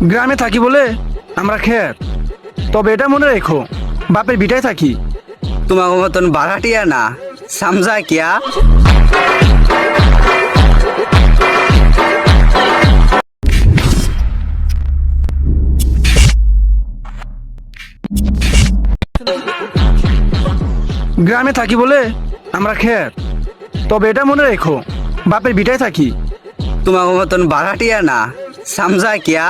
গ্রামে থাকি বলে আমরা খেত, তবে এটা মনে রেখো বাপের ভিটায় থাকি। তোমার মতন বাড়াটিয়া না, সমঝা কিয়া? গ্রামে থাকি বলে আমরা খেত, তবে এটা মনে রেখো বাপের ভিটায় থাকি। তোমার মতন বাড়াটিয়া না, সমঝা কিয়া?